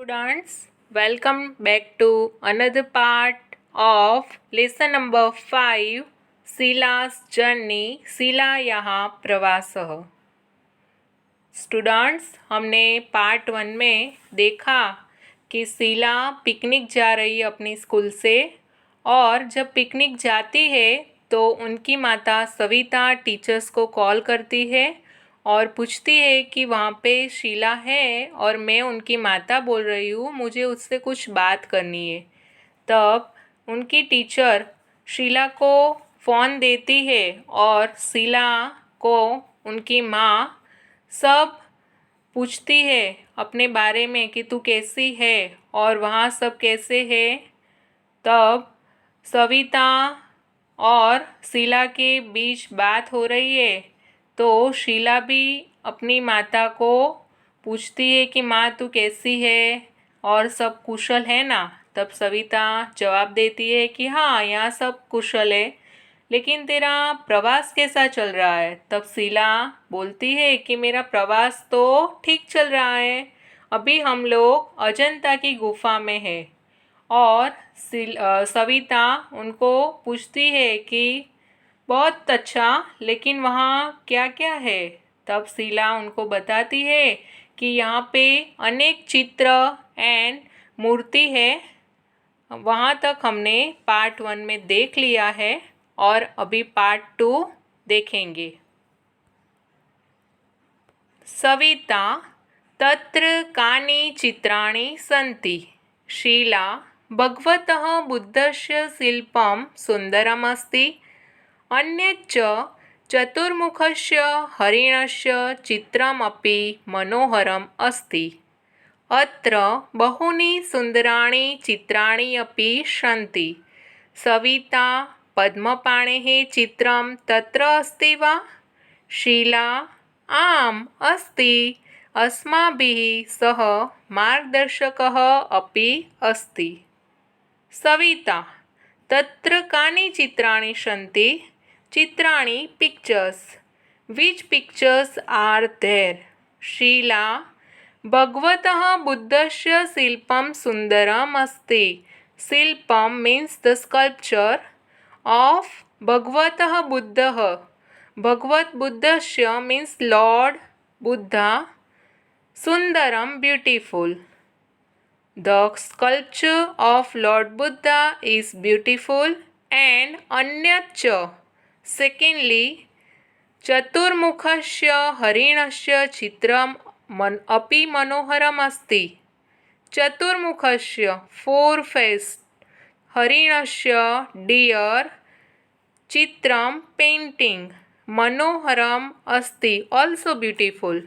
Students, welcome back to another part of lesson number 5 शीला's journey Sheila यहाँ प्रवासः। Students, हमने part 1 में देखा कि शीला पिकनिक जा रही है अपनी स्कूल से, और जब पिकनिक जाती है तो उनकी माता सविता टीचर्स को कॉल करती है और पूछती है कि वहाँ पे शीला है और मैं उनकी माता बोल रही हूँ, मुझे उससे कुछ बात करनी है। तब उनकी टीचर शीला को फ़ोन देती है और शीला को उनकी माँ सब पूछती है अपने बारे में कि तू कैसी है और वहाँ सब कैसे है। तब सविता और शीला के बीच बात हो रही है, तो शीला भी अपनी माता को पूछती है कि माँ तू कैसी है और सब कुशल है ना। तब सविता जवाब देती है कि हाँ, यहाँ सब कुशल है, लेकिन तेरा प्रवास कैसा चल रहा है। तब शीला बोलती है कि मेरा प्रवास तो ठीक चल रहा है, अभी हम लोग अजंता की गुफा में है। और सविता उनको पूछती है कि बहुत अच्छा, लेकिन वहाँ क्या क्या है। तब शीला उनको बताती है कि यहाँ पे अनेक चित्र एंड मूर्ति है। वहाँ तक हमने पार्ट 1 में देख लिया है और अभी पार्ट 2 देखेंगे। सविता तत्र कानि चित्राणि सन्ति। शीला भगवतः बुद्धस्य शिल्पं सुन्दरमस्ति। अन्यच्च चतुर्मुखस्य हरिणस्य चित्रमपि मनोहरम् अस्ति। अत्र बहूनि सुन्दराणि चित्राणि अपि सन्ति। सविता पद्मपाणेः चित्रं तत्र अस्ति वा? शीला आम् अस्ति, अस्माभिः सह मार्गदर्शकः अपि अस्ति। सविता तत्र कानि चित्राणि सन्ति? चित्राणि pictures. Which pictures are there? Sheela भगवतः बुद्धस्य शिल्पं सुन्दरम् अस्ति। शिल्पं मीन्स द स्कल्पचर ऑफ भगवतः बुद्धः। भगवत बुद्धस्य मीन्स लॉर्ड बुद्धा। सुंदरम beautiful. The sculpture of Lord Buddha is beautiful. And अन्यच्च, secondly, चतुर्मुखस्य हरिणस्य चित्रम् अपि मनोहरम् अस्ति। चतुर्मुखस्य फोर फेस्ड, हरिणस्य डियर, चित्रं पेंटिंग, मनोहरम् अस्ति also beautiful.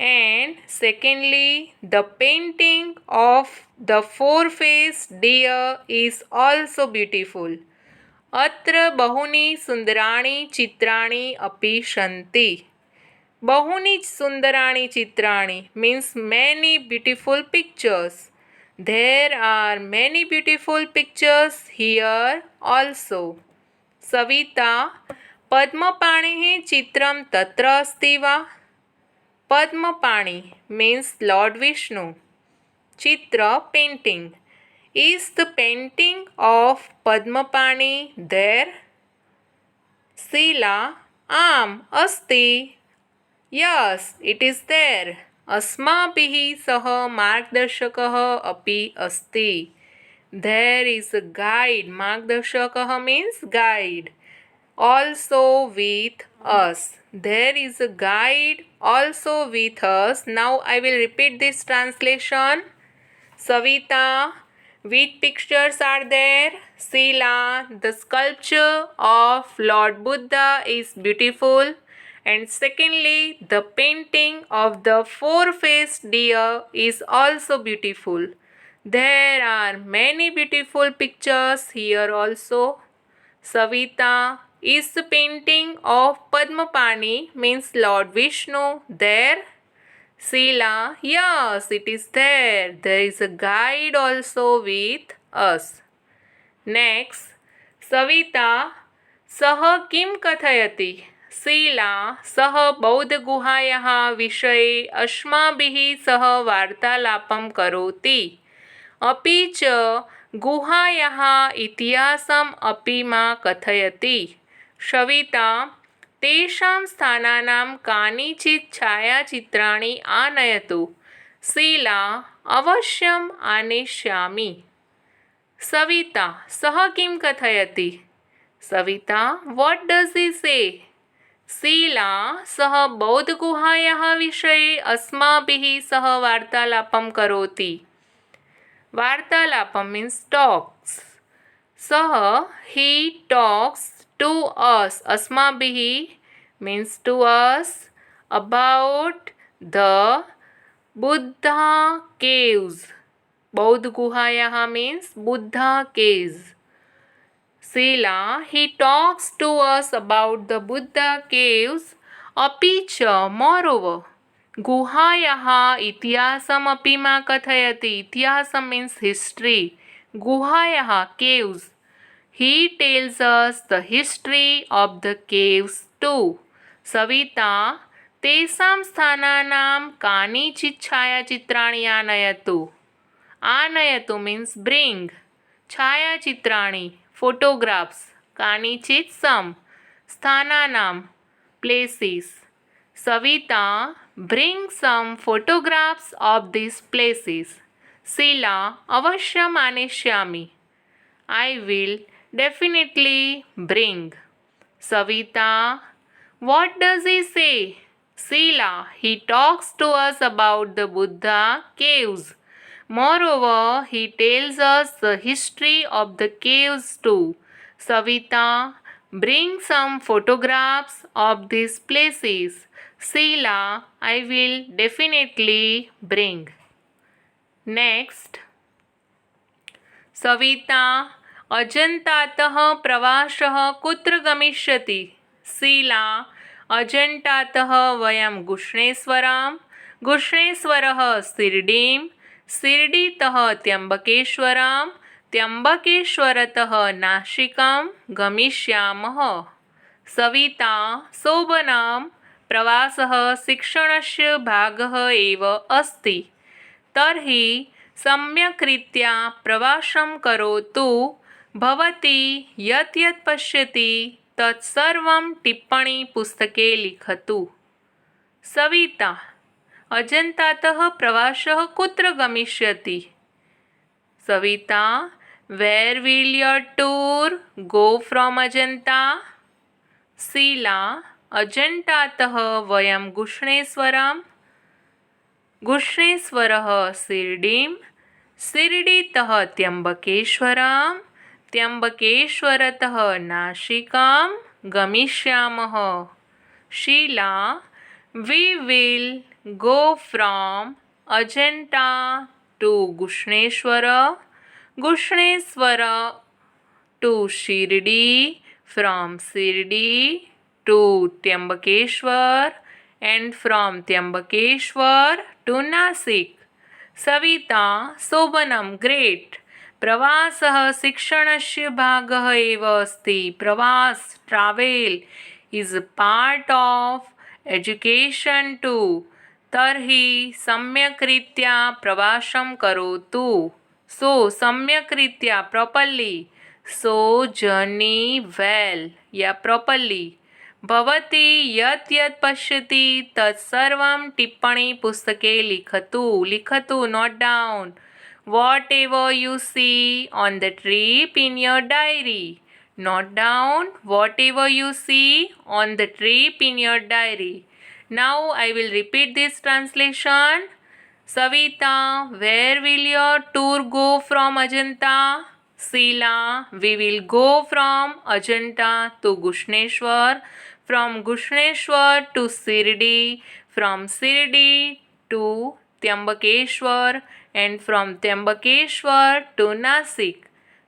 And secondly, the painting of the four-faced deer is also beautiful. अत्र बहूनि सुन्दराणि चित्राणि अपि सन्ति। बहूनि सुन्दराणि चित्राणि means many beautiful pictures. There are many beautiful pictures here also. Savita पद्मपाणेः चित्रं तत्र अस्ति वा? Padmapani means Lord Vishnu. Chitra painting. Is the painting of Padmapani there? Sila Am Asti. Yes, it is there. Asmabihi saha margdarshakah api asti. There is a guide. Margdarshakah means guide. Also with us. There is a guide also with us. Now I will repeat this translation. Savita, which pictures are there? Sila, the sculpture of Lord Buddha is beautiful. And secondly, the painting of the four-faced deer is also beautiful. There are many beautiful pictures here also. Savita, is the painting of Padmapani means Lord Vishnu there? Sila, yes, it is there. There is a guide also with us. Next, Savita, Sah Kim Kathayati. Sheila सह बौद्धगुहायाः विषये अस्माभिः सह वार्तालापं करोति। अपि च गुहायाः इतिहासम् अपि मा कथयति। सविता तेषां स्थानानां कानिचित् छायाचित्राणि आनयतु। शीला अवश्यम् आनेष्यामि। सविता सः किं कथयति। सविता व्हाट डज ही से। शीला सः बौद्धगुहायाः विषये अस्माभिः सह वार्तालापं करोति। वार्तालापं मीन्स टॉक्स। सः ही टॉक्स टू अस अस्माभिः means to us about the Buddha caves. बौद्ध गुहायाः means Buddha caves. Sheela he talks to us about the Buddha caves. अपि च moreover गुहायाः इतिहासमपि मा कथयति। इतिहासं मीन्स हिस्ट्री। गुहायाः caves. He tells us the history of the caves too. Savita तेषां स्थानानां कानिचित् छायाचित्राणि आनयतु। आनयतु मीन्स ब्रिंग। छायाचित्राणि photographs. कानिचित् some. स्थानानां places. Savita bring some photographs of these places. Sheela अवश्यम् आनेष्यामि. I will definitely bring. Savita what does he say. Sheila he talks to us about the Buddha caves. Moreover, he tells us the history of the caves too. Savita, bring some photographs of these places. Sheila, I will definitely bring. Next. Savita अजन्तातः प्रवासः कुत्र गमिष्यति। शीला अजन्तातः वयं गुष्णेश्वरं, गुष्णेश्वरः शिर्डीं, शिर्डीतः त्र्यम्बकेश्वरं, त्र्यम्बकेश्वरतः नासिकं गमिष्यामः। सविता शोभनं प्रवासः शिक्षणस्य भागः एव अस्ति। तर्हि सम्यक्रीत्या प्रवासं करोतु। भवती यत् यत् पश्यति तत् सर्वं टिप्पणीपुस्तके लिखतु। सविता अजन्तातः प्रवासः कुत्र गमिष्यति। Savita where will your tour go from Ajanta. Sheela अजन्तातः वयं गुष्णेश्वरं, गुष्णेश्वरः शिर्डीं, शिर्डीतः त्र्यम्बकेश्वरं, त्र्यम्बकेश्वरतः नासिकं गमिष्यामः। Sheila we will go from Ajanta to Gushneshwara, Gushneshwara to Shirdi, from Shirdi to Tyambakeshwar, and from Tyambakeshwar to Nasik. Savita Sobanam great. प्रवासः शिक्षणस्य भागः एव अस्ति. प्रवास travel is part of education too. तर्हि सम्यक्रीत्या प्रवासं करोतु. सो सम्यक्रीत्या प्रॉपर्ली. सो जर्नी वेल या properly. भवती यत् यत् पश्यति तत् सर्वं टिप्पणीपुस्तके लिखतु. लिखतु note down. Whatever you see on the trip in your diary. Note down whatever you see on the trip in your diary. Now I will repeat this translation. Savita, where will your tour go from Ajanta? Sheila, we will go from Ajanta to Gushneshwar, from Gushneshwar to Shirdi, from Shirdi to Tyambakeshwar, and from Tyambakeshwar to Nasik.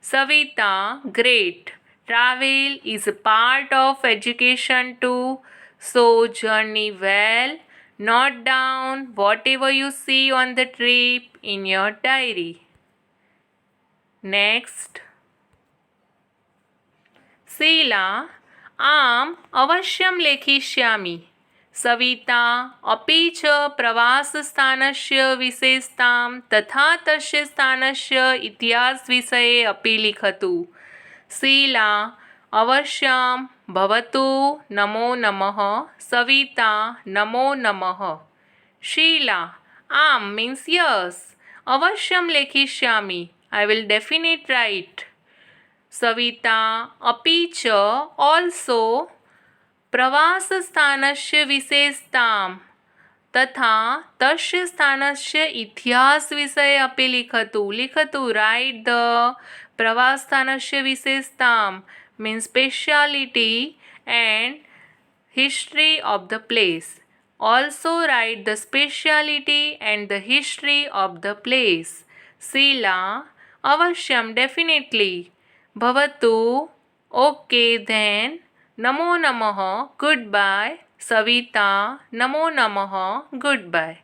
Savita, great. Travel is a part of education too. So journey well. Note down whatever you see on the trip in your diary. Next. Sheila, आम् अवश्यं लेखिष्यामि। सविता अपि च प्रवासस्थानस्य विशेषतां तथा तस्य स्थानस्य इतिहासविषये अपि लिखतु। शीला अवश्यं भवतु। नमो नमः। सविता नमो नमः। शीला आम् मीन्स यस। अवश्यं लेखिष्यामि। I will definitely write. Savita अपि च also प्रवासस्थानस्य विशेषतां तथा तस्य स्थानस्य इतिहासविषये अपि लिखतु। लिखतु राइट द प्रवासस्थानस्य विशेषतां means speciality and history of the place. Also write the speciality and the history of the place. Sheela अवश्यम definitely. भवतु okay then. नमो नमः goodbye. सविता नमो नमः goodbye.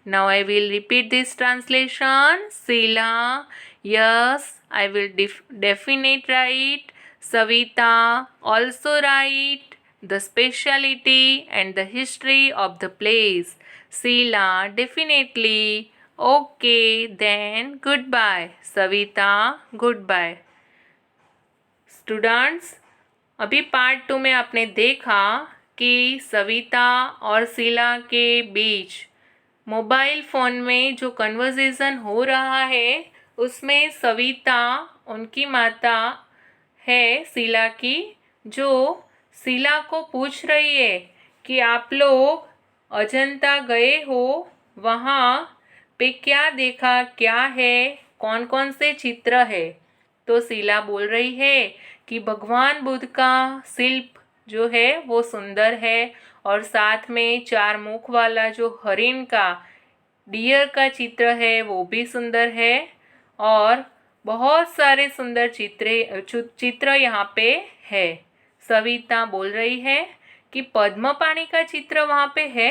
Now I will repeat this translation. Sheila, yes, I will definite write. Savita, also write the speciality and the history of the place. Sheila, definitely. Okay, then goodbye. Savita, goodbye. Students, अभी part 2 में आपने देखा कि सविता और शीला के बीच mobile phone में जो conversation हो रहा है उसमें सविता उनकी माता है शीला की, जो शीला को पूछ रही है कि आप लोग अजंता गए हो, वहाँ पे क्या देखा, क्या है, कौन कौन से चित्र है। तो शीला बोल रही है कि भगवान बुद्ध का शिल्प जो है वो सुंदर है और साथ में 4 मुख वाला जो हरिण का डियर का चित्र है वो भी सुंदर है और बहुत सारे सुंदर चित्र यहाँ पे है। सविता बोल रही है कि पद्म पाणी का चित्र वहाँ पे है।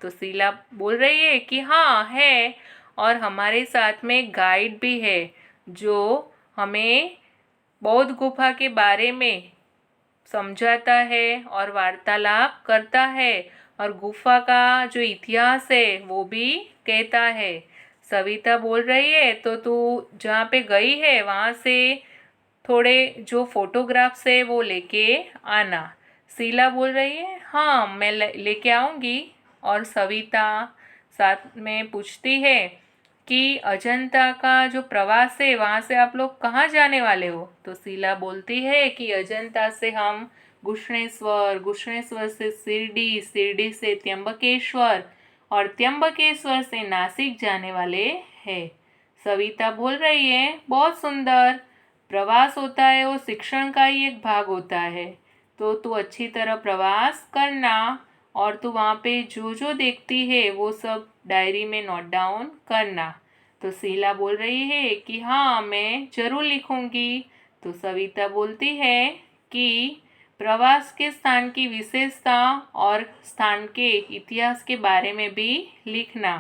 तो शीला बोल रही है कि हाँ है और हमारे साथ में गाइड भी है जो हमें बौद्ध गुफा के बारे में समझाता है और वार्तालाप करता है और गुफा का जो इतिहास है वो भी कहता है। सविता बोल रही है तो तू जहाँ पे गई है वहाँ से थोड़े जो फोटोग्राफ्स है वो लेके आना। शीला बोल रही है हाँ मैं लेके आऊँगी। और सविता साथ में पूछती है कि अजंता का जो प्रवास है वहाँ से आप लोग कहाँ जाने वाले हो। तो शीला बोलती है कि अजंता से हम गुष्णेश्वर, गुष्णेश्वर से शिरडी, शिरडी से त्र्यंबकेश्वर और त्र्यंबकेश्वर से नासिक जाने वाले हैं। सविता बोल रही है बहुत सुंदर। प्रवास होता है वो शिक्षण का ही एक भाग होता है, तो तू अच्छी तरह प्रवास करना और तू वहाँ पे जो जो देखती है वो सब डायरी में नोट डाउन करना। तो शीला बोल रही है कि हाँ मैं ज़रूर लिखूँगी। तो सविता बोलती है कि प्रवास के स्थान की विशेषता और स्थान के इतिहास के बारे में भी लिखना।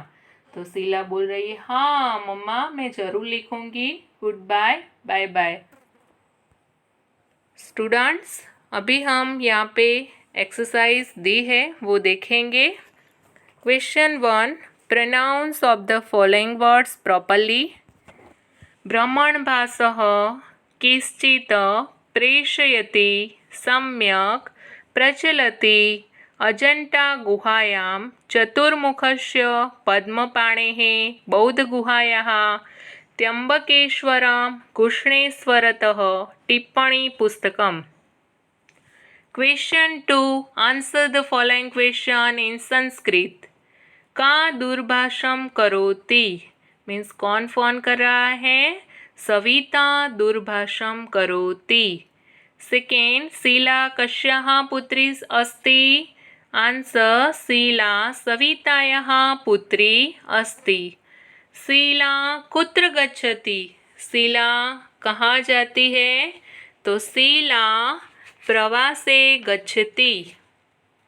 तो शीला बोल रही है हाँ मम्मा मैं ज़रूर लिखूँगी। Good bye, bye bye. Students, अभी हम यहाँ पे एक्सरसाइज दी है वो देखेंगे। Question 1, pronounce of the following words properly. ब्रह्मणभासः किश्चित् प्रेषयति सम्यक् प्रचलति अजंता गुहायां चतुर्मुखस्य पद्मपाणेः बौद्धगुहायाः त्र्यंबकेश्वरं गुष्णेश्वरतः टिप्पणी पुस्तकम्। Question 2, answer the following question in Sanskrit. का दूरभाषम करोति मीन्स कौन फोन कर रहा है। सविता दूरभाषम करोति। सेकेंड, शीला कस्याः पुत्री अस्ति। आंसर, शीला सवितायाः पुत्री अस्ति। शीला कुत्र गच्छति, शीला कहाँ जाती है। तो शीला प्रवासे गच्छति।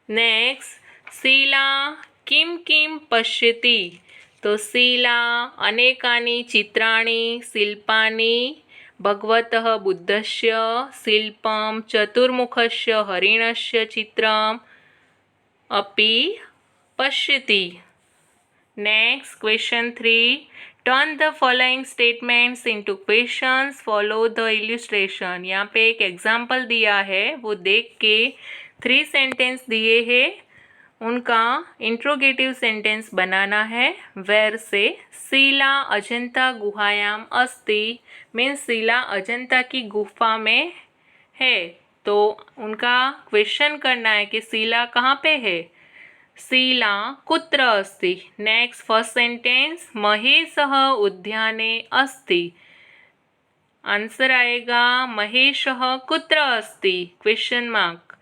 नेक्स्ट, शीला किं किं पश्यति। तो शीला अनेकानि चित्राणि शिल्पानि भगवतः बुद्धस्य शिल्पं चतुर्मुखस्य हरिणस्य चित्रम् अपि पश्यति। Next, question 3. Turn the following statements into questions. Follow the illustration. यहाँ पे एक एग्जाम्पल दिया है, वो देख के 3 सेंटेंस दिए हैं, उनका इंट्रोगेटिव सेंटेंस बनाना है। वेर से शीला अजंता गुहायाम अस्ति मीन्स शीला अजंता की गुफा में है, तो उनका क्वेश्चन करना है कि शीला कहाँ पे है। शीला कुत्र अस्ति। नेक्स्ट फर्स्ट सेंटेंस महेशः उद्याने अस्ति। आंसर आएगा महेशः कुत्र अस्ति क्वेश्चन मार्क।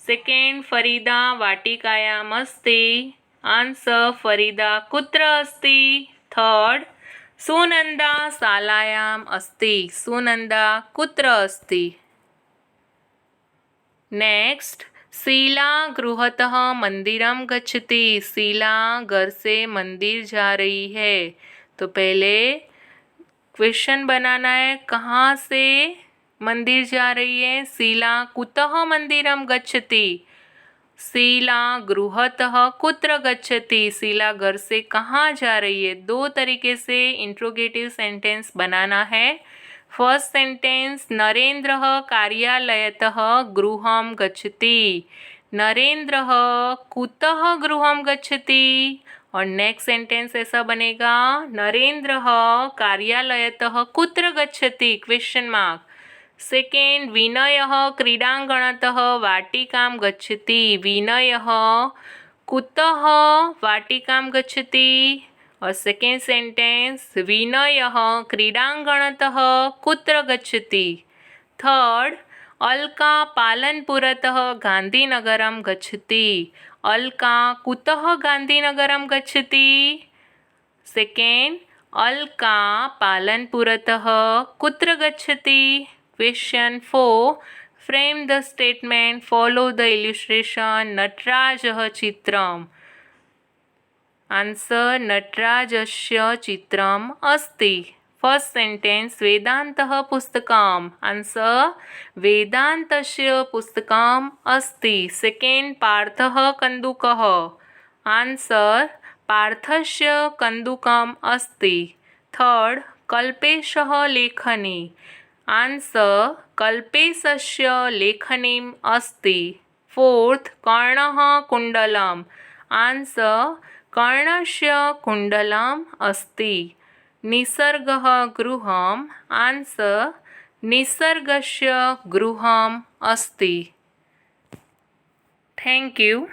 सेकेंड फरीदा वाटिकायाम अस्ति। आंसर फरीदा कुत्र अस्ति। थर्ड सुनंदा शालायाम अस्ति। सुनंदा कुत्र अस्ति। नेक्स्ट शीला गृहतः मंदिरम गच्छति। शीला घर से मंदिर जा रही है, तो पहले क्वेश्चन बनाना है कहाँ से मंदिर जा रही है। शीला कुतः मंदिरम गच्छति। शीला गृहतः कुत्र गच्छति। शीला घर से कहाँ जा रही है। 2 तरीके से इंट्रोगेटिव सेंटेंस बनाना है। फर्स्ट सेंटेंस नरेंद्रः कार्यालयतः गृहं गच्छति। नरेंद्रः कुतः गृहं गच्छति। और नेक्स्ट सेंटेंस ऐसा बनेगा नरेंद्रः कार्यालयतः कुत्र गच्छति क्वेश्चन मार्क। सेकेंड विनयः क्रीडांगणतः वाटिकां गच्छति। विनयः कुतः वाटिकां गच्छति। और सेकेंड सेंटेंस विनयः क्रीडांगणतः कुत्र गच्छति। थर्ड अलका पालनपुरतः गांधीनगरं गच्छति। अलका कुतः गांधीनगरं गच्छति। सेकेंड अलका पालनपुरतः कुत्र गच्छति। Question 4 frame the statement follow the illustration नटराजः चित्रम्। आंसर नटराजस्य चित्रम् अस्ति। फर्स्ट सेंटेंस वेदान्तः पुस्तकम्। आंसर वेदान्तस्य पुस्तकम् अस्ति। सेकेंड पार्थः कन्दुकः। आंसर पार्थस्य कन्दुकम् अस्ति। थर्ड कल्पेशः लेखनी। आंसर कल्पेशस्य लेखनीम् अस्ति। फोर्थ कर्णः कुण्डलम्। आंसर कर्णस्य कुण्डलम् अस्ति। निसर्गः गृहम्। आंसर निसर्गस्य गृहम् अस्ति। Thank you.